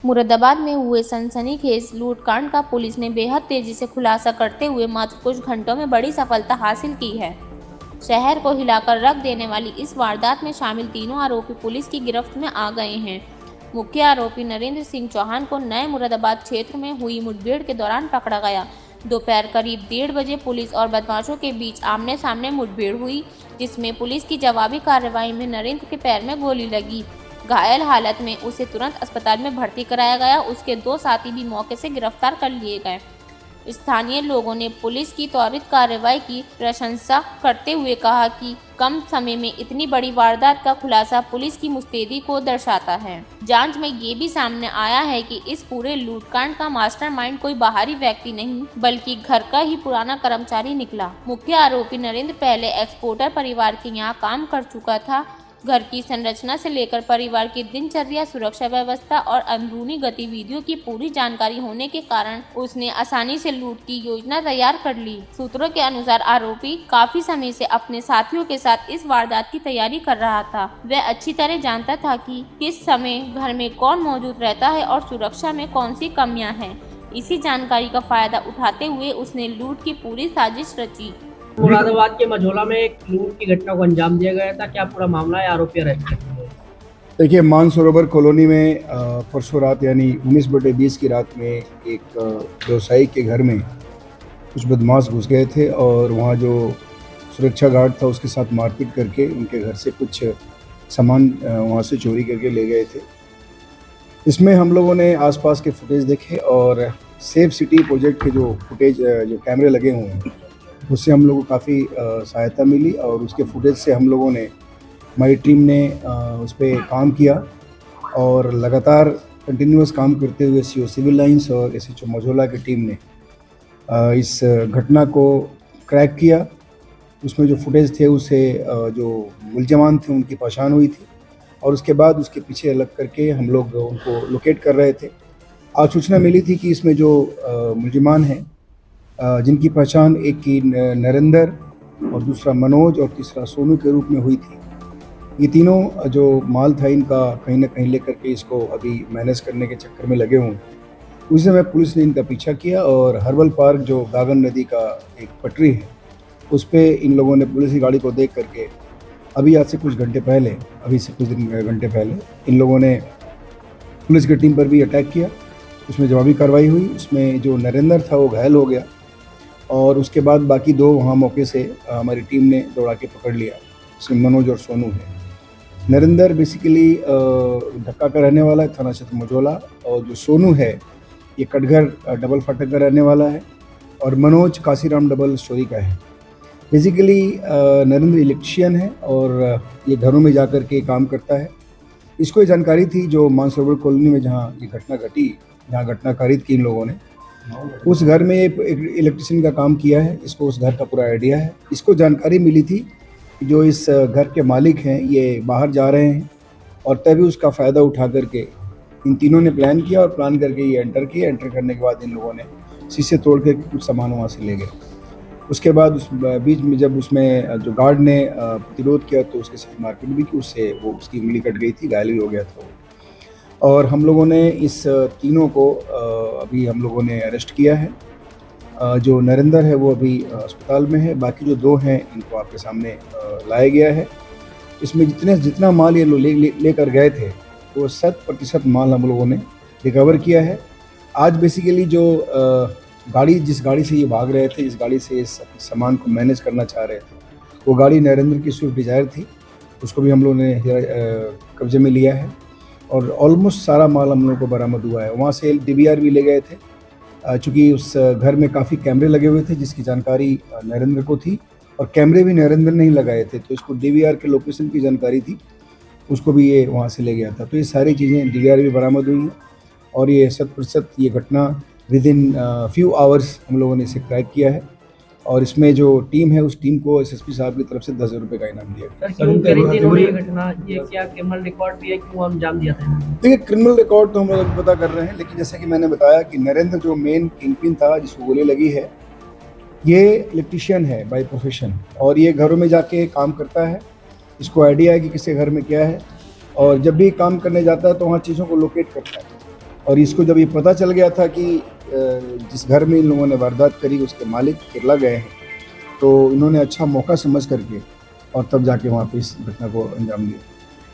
मुरादाबाद में हुए सनसनीखेज लूटकांड का पुलिस ने बेहद तेजी से खुलासा करते हुए मात्र कुछ घंटों में बड़ी सफलता हासिल की है। शहर को हिलाकर रख देने वाली इस वारदात में शामिल तीनों आरोपी पुलिस की गिरफ्त में आ गए हैं। मुख्य आरोपी नरेंद्र सिंह चौहान को नए मुरादाबाद क्षेत्र में हुई मुठभेड़ के दौरान पकड़ा गया। दोपहर करीब 1:30 बजे पुलिस और बदमाशों के बीच आमने सामने मुठभेड़ हुई, जिसमें पुलिस की जवाबी कार्रवाई में नरेंद्र के पैर में गोली लगी। घायल हालत में उसे तुरंत अस्पताल में भर्ती कराया गया। उसके 2 साथी भी मौके से गिरफ्तार कर लिए गए। स्थानीय लोगों ने पुलिस की त्वरित कार्रवाई की प्रशंसा करते हुए कहा कि कम समय में इतनी बड़ी वारदात का खुलासा पुलिस की मुस्तैदी को दर्शाता है। जांच में ये भी सामने आया है कि इस पूरे लूटकांड का मास्टरमाइंड कोई बाहरी व्यक्ति नहीं, बल्कि घर का ही पुराना कर्मचारी निकला। मुख्य आरोपी नरेंद्र पहले एक्सपोर्टर परिवार के यहाँ काम कर चुका था। घर की संरचना से लेकर परिवार की दिनचर्या, सुरक्षा व्यवस्था और अंदरूनी गतिविधियों की पूरी जानकारी होने के कारण उसने आसानी से लूट की योजना तैयार कर ली। सूत्रों के अनुसार आरोपी काफी समय से अपने साथियों के साथ इस वारदात की तैयारी कर रहा था। वह अच्छी तरह जानता था कि किस समय घर में कौन मौजूद रहता है और सुरक्षा में कौन सी कमियां हैं। इसी जानकारी का फायदा उठाते हुए उसने लूट की पूरी साजिश रची। मुरादाबाद के मझौला में एक लूट की घटना को अंजाम दिया गया था। क्या पूरा मामला है? आरोपी अरेस्ट कर लिए? देखिए, मानसरोवर कॉलोनी में परसों रात यानी 19/20 की रात में एक व्यवसायी के घर में कुछ बदमाश घुस गए थे और वहाँ जो सुरक्षा गार्ड था उसके साथ मारपीट करके उनके घर से कुछ सामान वहाँ से चोरी करके ले गए थे। इसमें हम लोगों ने आसपास के फुटेज देखे और सेफ सिटी प्रोजेक्ट के जो फुटेज जो कैमरे लगे हुए हैं उससे हम लोगों को काफ़ी सहायता मिली और उसके फुटेज से हम लोगों ने, हमारी टीम ने उस पर काम किया और लगातार कंटिन्यूस काम करते हुए सीओ सिविल लाइंस और एसएचओ मझौला की टीम ने इस घटना को क्रैक किया। उसमें जो फुटेज थे उसे जो मुलजमान थे उनकी पहचान हुई थी और उसके बाद उसके पीछे अलग करके हम लोग उनको लोकेट कर रहे थे। आज सूचना मिली थी कि इसमें जो मुलजमान हैं जिनकी पहचान एक की नरेंद्र और दूसरा मनोज और तीसरा सोनू के रूप में हुई थी, ये तीनों जो माल था इनका कहीं ना कहीं लेकर के इसको अभी मैनेज करने के चक्कर में लगे हुए हैं। उस समय पुलिस ने इनका पीछा किया और हर्बल पार्क जो गागन नदी का एक पटरी है उस पर इन लोगों ने पुलिस की गाड़ी को देख करके अभी से कुछ घंटे पहले इन लोगों ने पुलिस की टीम पर भी अटैक किया। उसमें जवाबी कार्रवाई हुई। उसमें जो नरेंद्र था वो घायल हो गया और उसके बाद बाकी 2 वहाँ मौके से हमारी टीम ने दौड़ा के पकड़ लिया। इसमें मनोज और सोनू है। नरेंद्र बेसिकली ढक्का का रहने वाला है, थाना क्षेत्र मझौला, और जो सोनू है ये कटघर डबल फाटक का रहने वाला है और मनोज काशीराम डबल स्टोरी का है। बेसिकली नरेंद्र इलेक्ट्रिशियन है और ये घरों में जा कर के काम करता है। इसको ये जानकारी थी जो मानसरोवर कॉलोनी में जहाँ ये घटना घटी, जहाँ घटना कारित की इन लोगों ने, उस घर में एक इलेक्ट्रिशियन का काम किया है। इसको उस घर का पूरा आइडिया है। इसको जानकारी मिली थी कि जो इस घर के मालिक हैं ये बाहर जा रहे हैं और तभी उसका फ़ायदा उठा करके इन तीनों ने प्लान किया और प्लान करके ये एंटर किया। एंटर करने के बाद इन लोगों ने शीशे तोड़ के कुछ सामान वहाँ से ले गए। उसके बाद उस बीच में जब उसमें जो गार्ड ने प्रतिरोध किया तो उसके साथ मारपीट भी की, उससे वो उसकी उंगली कट गई थी, घायल भी हो गया था। और हम लोगों ने इस तीनों को अभी हम लोगों ने अरेस्ट किया है। जो नरेंद्र है वो अभी अस्पताल में है। बाकी जो 2 हैं इनको आपके सामने लाया गया है। इसमें जितना माल ये लोग लेकर गए थे वो 100% माल हम लोगों ने रिकवर किया है। आज बेसिकली जो जिस गाड़ी से ये भाग रहे थे, इस गाड़ी से इस सामान को मैनेज करना चाह रहे थे, वो गाड़ी नरेंद्र की स्विफ्ट डिज़ायर थी। उसको भी हम लोगों ने कब्जे में लिया है और ऑलमोस्ट सारा माल हम लोगों को बरामद हुआ है। वहाँ से DVR भी ले गए थे। चूँकि उस घर में काफ़ी कैमरे लगे हुए थे जिसकी जानकारी नरेंद्र को थी और कैमरे भी नरेंद्र ने ही लगाए थे, तो इसको DVR के लोकेशन की जानकारी थी, उसको भी ये वहाँ से ले गया था। तो ये सारी चीज़ें DVR भी बरामद हुई हैं और ये 100% ये घटना विदिन फ्यू आवर्स हम लोगों ने इसे क्रैक किया है। और इसमें जो टीम है उस टीम को SSP साहब की तरफ से 10,000 रुपये का इनाम दिया गया। सर, क्यों करी थी इन्होंने ये घटना? ये क्या क्रिमिनल रिकॉर्ड भी है? क्यों अंजाम दिया था? देखिए, क्रिमिनल रिकॉर्ड तो हम लोग पता कर रहे हैं, लेकिन जैसे कि मैंने बताया कि नरेंद्र जो मेन किंगपिन था जिसको गोली लगी है, ये इलेक्ट्रिशियन है बाय प्रोफेशन और ये घरों में जाके काम करता है। इसको आइडिया है कि किसके घर में क्या है और जब भी काम करने जाता है तो वहाँ चीज़ों को लोकेट करता है। और इसको जब ये पता चल गया था कि जिस घर में इन लोगों ने वारदात करी उसके मालिक केरला गए हैं, तो इन्होंने अच्छा मौका समझ करके और तब जाके वहाँ पे इस घटना को अंजाम दिया।